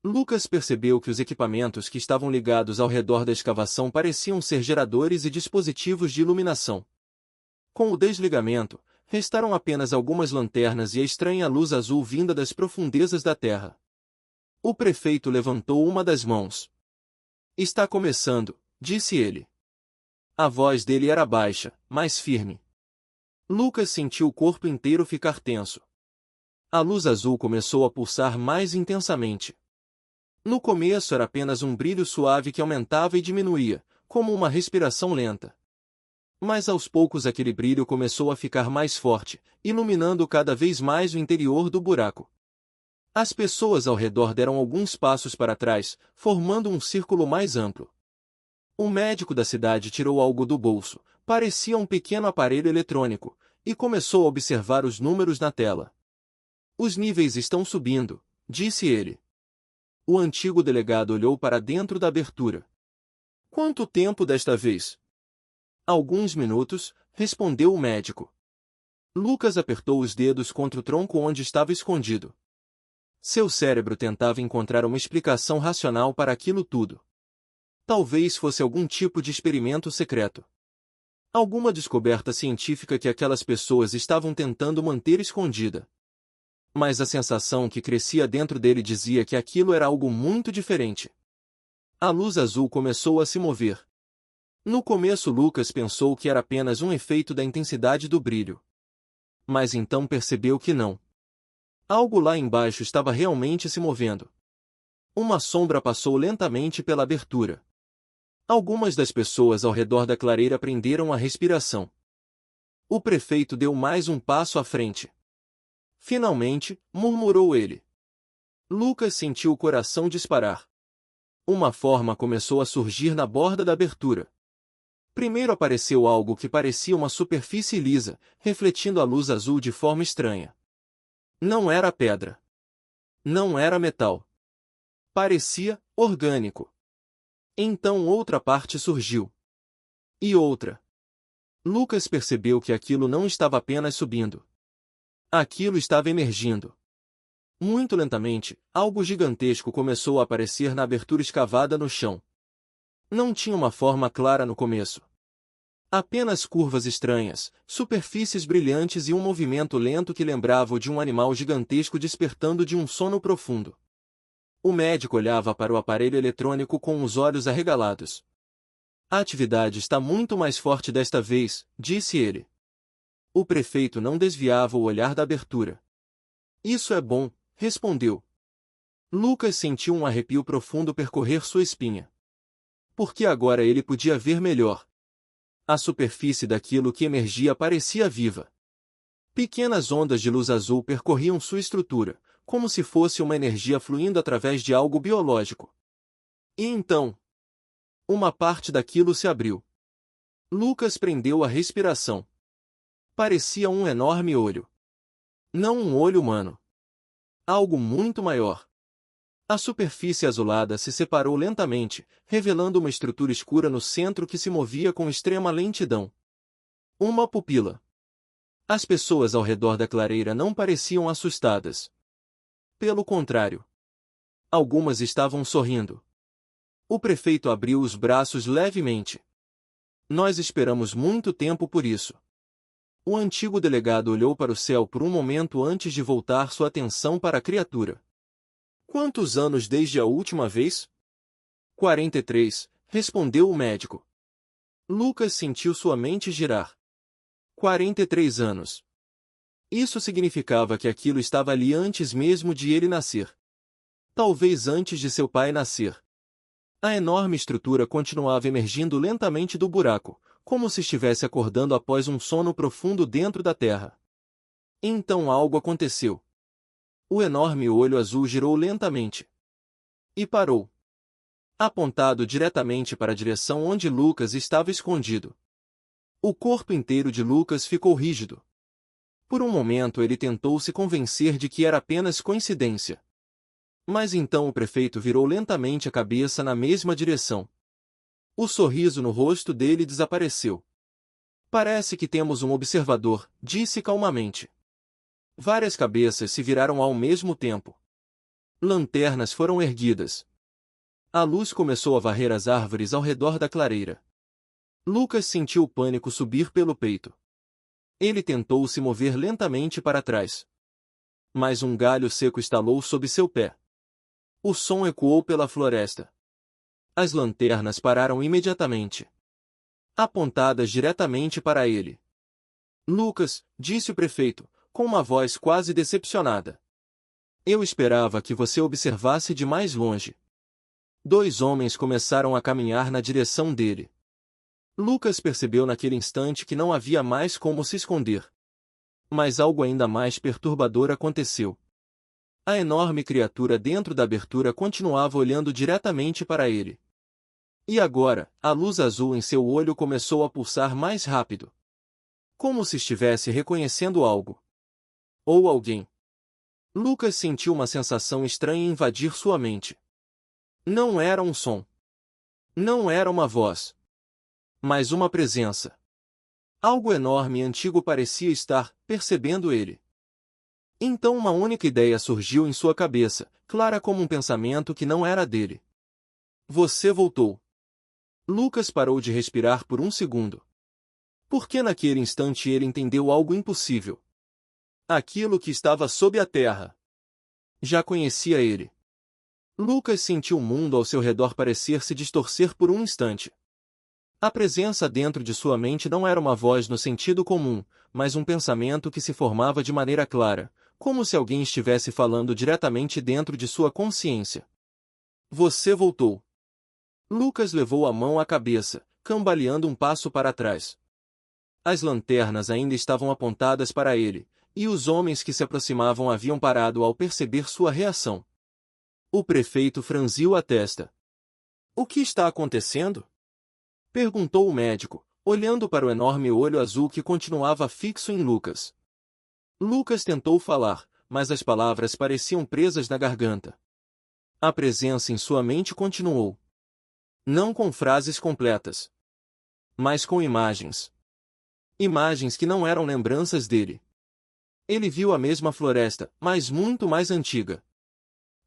Lucas percebeu que os equipamentos que estavam ligados ao redor da escavação pareciam ser geradores e dispositivos de iluminação. Com o desligamento, restaram apenas algumas lanternas e a estranha luz azul vinda das profundezas da terra. O prefeito levantou uma das mãos. Está começando, disse ele. A voz dele era baixa, mas firme. Lucas sentiu o corpo inteiro ficar tenso. A luz azul começou a pulsar mais intensamente. No começo era apenas um brilho suave que aumentava e diminuía, como uma respiração lenta. Mas aos poucos aquele brilho começou a ficar mais forte, iluminando cada vez mais o interior do buraco. As pessoas ao redor deram alguns passos para trás, formando um círculo mais amplo. O médico da cidade tirou algo do bolso, parecia um pequeno aparelho eletrônico, e começou a observar os números na tela. Os níveis estão subindo, disse ele. O antigo delegado olhou para dentro da abertura. Quanto tempo desta vez? Alguns minutos, respondeu o médico. Lucas apertou os dedos contra o tronco onde estava escondido. Seu cérebro tentava encontrar uma explicação racional para aquilo tudo. Talvez fosse algum tipo de experimento secreto. Alguma descoberta científica que aquelas pessoas estavam tentando manter escondida. Mas a sensação que crescia dentro dele dizia que aquilo era algo muito diferente. A luz azul começou a se mover. No começo Lucas pensou que era apenas um efeito da intensidade do brilho. Mas então percebeu que não. Algo lá embaixo estava realmente se movendo. Uma sombra passou lentamente pela abertura. Algumas das pessoas ao redor da clareira prenderam a respiração. O prefeito deu mais um passo à frente. Finalmente, murmurou ele. Lucas sentiu o coração disparar. Uma forma começou a surgir na borda da abertura. Primeiro apareceu algo que parecia uma superfície lisa, refletindo a luz azul de forma estranha. Não era pedra. Não era metal. Parecia orgânico. Então outra parte surgiu. E outra. Lucas percebeu que aquilo não estava apenas subindo. Aquilo estava emergindo. Muito lentamente, algo gigantesco começou a aparecer na abertura escavada no chão. Não tinha uma forma clara no começo. Apenas curvas estranhas, superfícies brilhantes e um movimento lento que lembrava o de um animal gigantesco despertando de um sono profundo. O médico olhava para o aparelho eletrônico com os olhos arregalados. A atividade está muito mais forte desta vez, disse ele. O prefeito não desviava o olhar da abertura. Isso é bom, respondeu. Lucas sentiu um arrepio profundo percorrer sua espinha. Porque agora ele podia ver melhor. A superfície daquilo que emergia parecia viva. Pequenas ondas de luz azul percorriam sua estrutura, como se fosse uma energia fluindo através de algo biológico. E então, uma parte daquilo se abriu. Lucas prendeu a respiração. Parecia um enorme olho. Não um olho humano. Algo muito maior. A superfície azulada se separou lentamente, revelando uma estrutura escura no centro que se movia com extrema lentidão. Uma pupila. As pessoas ao redor da clareira não pareciam assustadas. Pelo contrário. Algumas estavam sorrindo. O prefeito abriu os braços levemente. Nós esperamos muito tempo por isso. O antigo delegado olhou para o céu por um momento antes de voltar sua atenção para a criatura. Quantos anos desde a última vez? 43, respondeu o médico. Lucas sentiu sua mente girar. 43 anos. Isso significava que aquilo estava ali antes mesmo de ele nascer. Talvez antes de seu pai nascer. A enorme estrutura continuava emergindo lentamente do buraco, como se estivesse acordando após um sono profundo dentro da terra. Então algo aconteceu. O enorme olho azul girou lentamente. E parou. Apontado diretamente para a direção onde Lucas estava escondido. O corpo inteiro de Lucas ficou rígido. Por um momento ele tentou se convencer de que era apenas coincidência. Mas então o prefeito virou lentamente a cabeça na mesma direção. O sorriso no rosto dele desapareceu. Parece que temos um observador, disse calmamente. Várias cabeças se viraram ao mesmo tempo. Lanternas foram erguidas. A luz começou a varrer as árvores ao redor da clareira. Lucas sentiu o pânico subir pelo peito. Ele tentou se mover lentamente para trás. Mas um galho seco estalou sob seu pé. O som ecoou pela floresta. As lanternas pararam imediatamente, apontadas diretamente para ele. Lucas, disse o prefeito, com uma voz quase decepcionada. Eu esperava que você observasse de mais longe. 2 homens começaram a caminhar na direção dele. Lucas percebeu naquele instante que não havia mais como se esconder. Mas algo ainda mais perturbador aconteceu. A enorme criatura dentro da abertura continuava olhando diretamente para ele. E agora, a luz azul em seu olho começou a pulsar mais rápido. Como se estivesse reconhecendo algo. Ou alguém. Lucas sentiu uma sensação estranha invadir sua mente. Não era um som. Não era uma voz. Mas uma presença. Algo enorme e antigo parecia estar percebendo ele. Então uma única ideia surgiu em sua cabeça, clara como um pensamento que não era dele. Você voltou. Lucas parou de respirar por um segundo. Porque naquele instante ele entendeu algo impossível. Aquilo que estava sob a terra. Já conhecia ele. Lucas sentiu o mundo ao seu redor parecer se distorcer por um instante. A presença dentro de sua mente não era uma voz no sentido comum, mas um pensamento que se formava de maneira clara, como se alguém estivesse falando diretamente dentro de sua consciência. Você voltou. Lucas levou a mão à cabeça, cambaleando um passo para trás. As lanternas ainda estavam apontadas para ele, e os homens que se aproximavam haviam parado ao perceber sua reação. O prefeito franziu a testa. O que está acontecendo? Perguntou o médico, olhando para o enorme olho azul que continuava fixo em Lucas. Lucas tentou falar, mas as palavras pareciam presas na garganta. A presença em sua mente continuou. Não com frases completas, mas com imagens. Imagens que não eram lembranças dele. Ele viu a mesma floresta, mas muito mais antiga.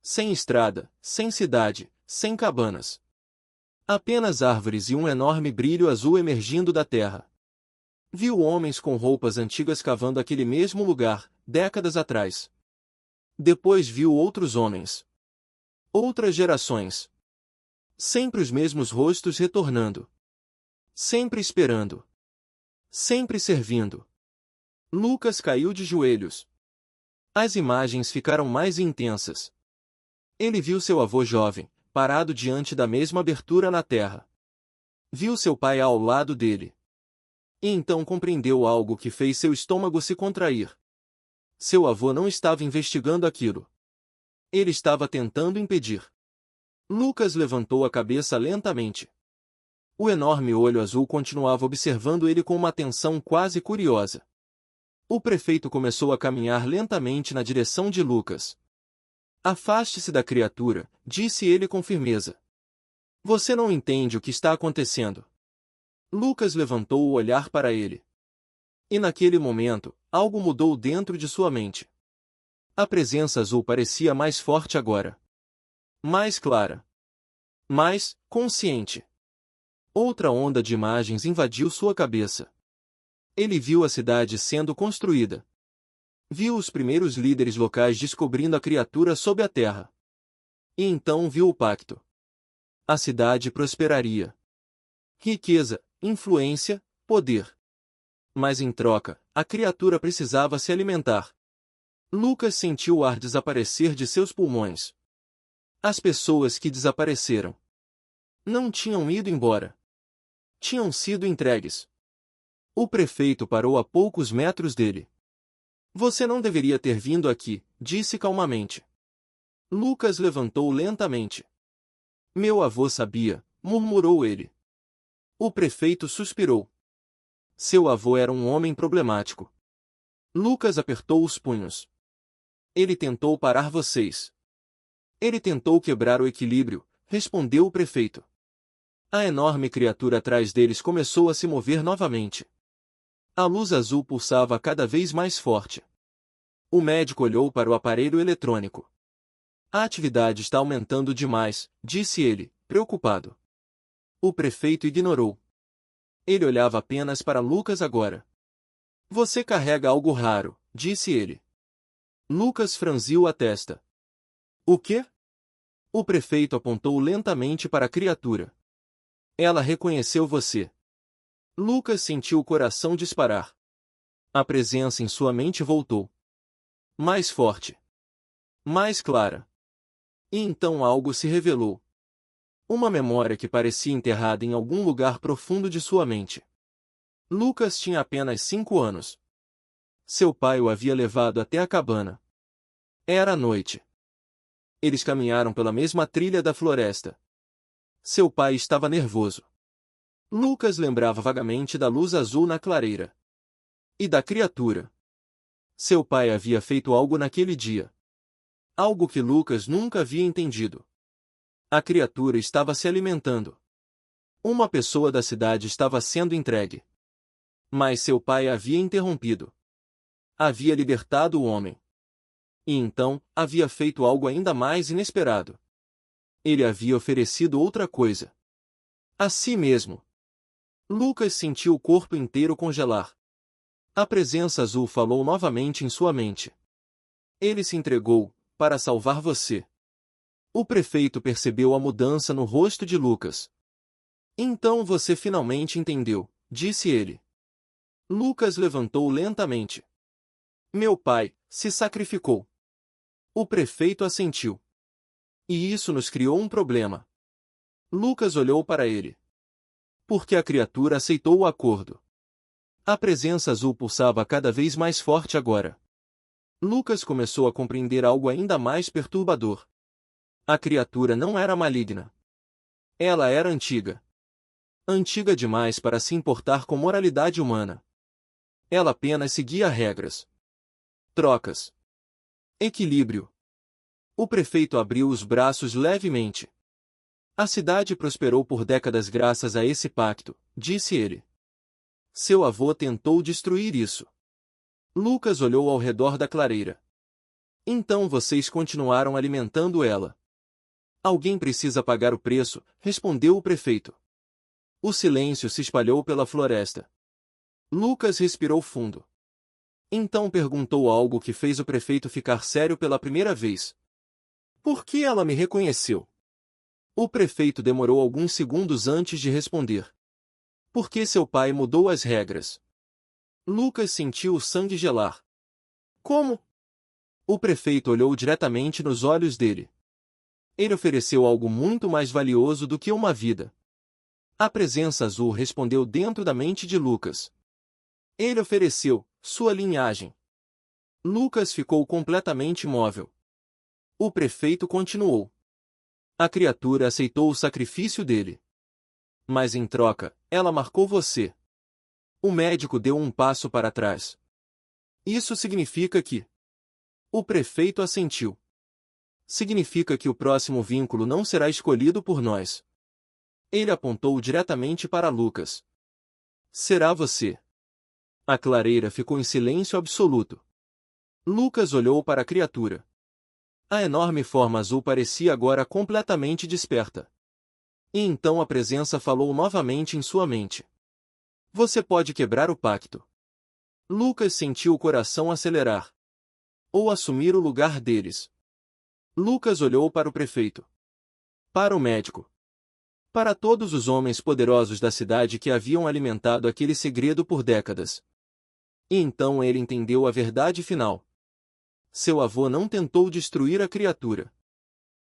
Sem estrada, sem cidade, sem cabanas. Apenas árvores e um enorme brilho azul emergindo da terra. Viu homens com roupas antigas cavando aquele mesmo lugar, décadas atrás. Depois viu outros homens. Outras gerações. Sempre os mesmos rostos retornando. Sempre esperando. Sempre servindo. Lucas caiu de joelhos. As imagens ficaram mais intensas. Ele viu seu avô jovem, parado diante da mesma abertura na terra. Viu seu pai ao lado dele. E então compreendeu algo que fez seu estômago se contrair. Seu avô não estava investigando aquilo. Ele estava tentando impedir. Lucas levantou a cabeça lentamente. O enorme olho azul continuava observando ele com uma atenção quase curiosa. O prefeito começou a caminhar lentamente na direção de Lucas. Afaste-se da criatura, disse ele com firmeza. Você não entende o que está acontecendo. Lucas levantou o olhar para ele. E naquele momento, algo mudou dentro de sua mente. A presença azul parecia mais forte agora. Mais clara. Mais consciente. Outra onda de imagens invadiu sua cabeça. Ele viu a cidade sendo construída. Viu os primeiros líderes locais descobrindo a criatura sob a terra. E então viu o pacto. A cidade prosperaria. Riqueza, influência, poder. Mas em troca, a criatura precisava se alimentar. Lucas sentiu o ar desaparecer de seus pulmões. As pessoas que desapareceram não tinham ido embora. Tinham sido entregues. O prefeito parou a poucos metros dele. Você não deveria ter vindo aqui, disse calmamente. Lucas levantou lentamente. Meu avô sabia, murmurou ele. O prefeito suspirou. Seu avô era um homem problemático. Lucas apertou os punhos. Ele tentou parar vocês. Ele tentou quebrar o equilíbrio, respondeu o prefeito. A enorme criatura atrás deles começou a se mover novamente. A luz azul pulsava cada vez mais forte. O médico olhou para o aparelho eletrônico. A atividade está aumentando demais, disse ele, preocupado. O prefeito ignorou. Ele olhava apenas para Lucas agora. Você carrega algo raro, disse ele. Lucas franziu a testa. O quê? O prefeito apontou lentamente para a criatura. Ela reconheceu você. Lucas sentiu o coração disparar. A presença em sua mente voltou. Mais forte. Mais clara. E então algo se revelou. Uma memória que parecia enterrada em algum lugar profundo de sua mente. Lucas tinha apenas 5 anos. Seu pai o havia levado até a cabana. Era noite. Eles caminharam pela mesma trilha da floresta. Seu pai estava nervoso. Lucas lembrava vagamente da luz azul na clareira. E da criatura. Seu pai havia feito algo naquele dia. Algo que Lucas nunca havia entendido. A criatura estava se alimentando. Uma pessoa da cidade estava sendo entregue. Mas seu pai havia interrompido. Havia libertado o homem. E então, havia feito algo ainda mais inesperado. Ele havia oferecido outra coisa. A si mesmo. Lucas sentiu o corpo inteiro congelar. A presença azul falou novamente em sua mente. Ele se entregou, para salvar você. O prefeito percebeu a mudança no rosto de Lucas. Então você finalmente entendeu, disse ele. Lucas levantou lentamente. Meu pai se sacrificou. O prefeito assentiu. E isso nos criou um problema. Lucas olhou para ele. Porque a criatura aceitou o acordo. A presença azul pulsava cada vez mais forte agora. Lucas começou a compreender algo ainda mais perturbador. A criatura não era maligna. Ela era antiga. Antiga demais para se importar com moralidade humana. Ela apenas seguia regras. Trocas. Equilíbrio. O prefeito abriu os braços levemente. A cidade prosperou por décadas graças a esse pacto, disse ele. Seu avô tentou destruir isso. Lucas olhou ao redor da clareira. Então vocês continuaram alimentando ela. Alguém precisa pagar o preço, respondeu o prefeito. O silêncio se espalhou pela floresta. Lucas respirou fundo. Então perguntou algo que fez o prefeito ficar sério pela primeira vez. Por que ela me reconheceu? O prefeito demorou alguns segundos antes de responder. Porque seu pai mudou as regras. Lucas sentiu o sangue gelar. Como? O prefeito olhou diretamente nos olhos dele. Ele ofereceu algo muito mais valioso do que uma vida. A presença azul respondeu dentro da mente de Lucas. Ele ofereceu sua linhagem. Lucas ficou completamente imóvel. O prefeito continuou. A criatura aceitou o sacrifício dele. Mas em troca, ela marcou você. O médico deu um passo para trás. Isso significa que... O prefeito assentiu. Significa que o próximo vínculo não será escolhido por nós. Ele apontou diretamente para Lucas. Será você. A clareira ficou em silêncio absoluto. Lucas olhou para a criatura. A enorme forma azul parecia agora completamente desperta. E então a presença falou novamente em sua mente. Você pode quebrar o pacto. Lucas sentiu o coração acelerar. Ou assumir o lugar deles. Lucas olhou para o prefeito. Para o médico. Para todos os homens poderosos da cidade que haviam alimentado aquele segredo por décadas. E então ele entendeu a verdade final. Seu avô não tentou destruir a criatura.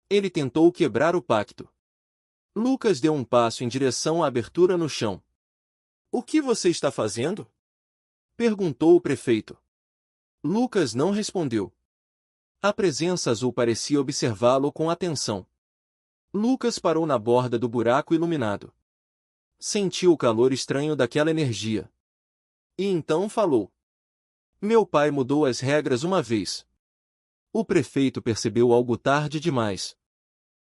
Ele tentou quebrar o pacto. Lucas deu um passo em direção à abertura no chão. O que você está fazendo? Perguntou o prefeito. Lucas não respondeu. A presença azul parecia observá-lo com atenção. Lucas parou na borda do buraco iluminado. Sentiu o calor estranho daquela energia. E então falou. Meu pai mudou as regras uma vez. O prefeito percebeu algo tarde demais.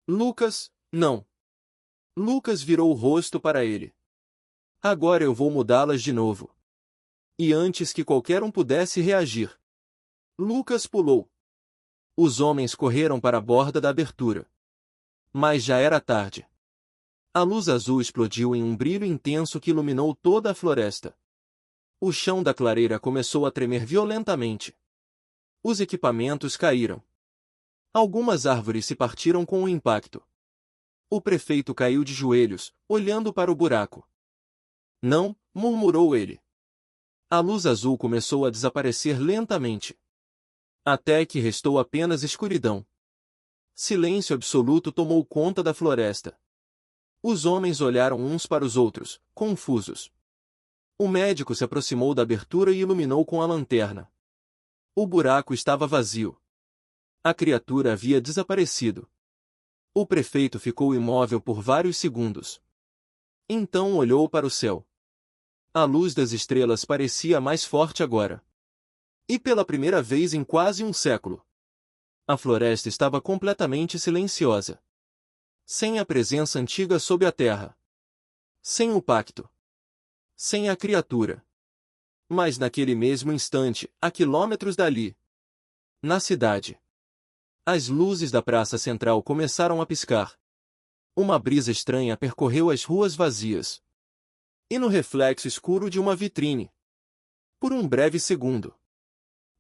Lucas, não. Lucas virou o rosto para ele. Agora eu vou mudá-las de novo. E antes que qualquer um pudesse reagir, Lucas pulou. Os homens correram para a borda da abertura. Mas já era tarde. A luz azul explodiu em um brilho intenso que iluminou toda a floresta. O chão da clareira começou a tremer violentamente. Os equipamentos caíram. Algumas árvores se partiram com o impacto. O prefeito caiu de joelhos, olhando para o buraco. Não, murmurou ele. A luz azul começou a desaparecer lentamente. Até que restou apenas escuridão. Silêncio absoluto tomou conta da floresta. Os homens olharam uns para os outros, confusos. O médico se aproximou da abertura e iluminou com a lanterna. O buraco estava vazio. A criatura havia desaparecido. O prefeito ficou imóvel por vários segundos. Então olhou para o céu. A luz das estrelas parecia mais forte agora. E pela primeira vez em quase um século, a floresta estava completamente silenciosa. Sem a presença antiga sob a terra. Sem o pacto. Sem a criatura. Mas naquele mesmo instante, a quilômetros dali, na cidade, as luzes da praça central começaram a piscar. Uma brisa estranha percorreu as ruas vazias. E no reflexo escuro de uma vitrine, por um breve segundo,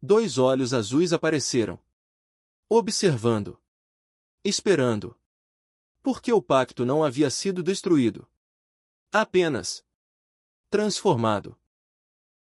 2 olhos azuis apareceram. Observando. Esperando. Porque o pacto não havia sido destruído. Apenas transformado.